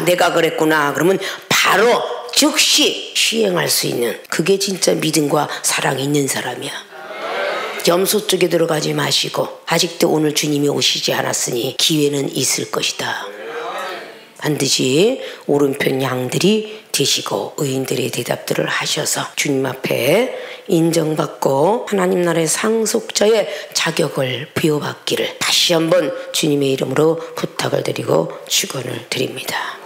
내가 그랬구나 그러면 바로 즉시 시행할 수 있는, 그게 진짜 믿음과 사랑이 있는 사람이야. 염소 쪽에 들어가지 마시고 아직도 오늘 주님이 오시지 않았으니 기회는 있을 것이다. 반드시 오른편 양들이 되시고 의인들의 대답들을 하셔서 주님 앞에 인정받고 하나님 나라의 상속자의 자격을 부여받기를 다시 한번 주님의 이름으로 부탁을 드리고 축원을 드립니다.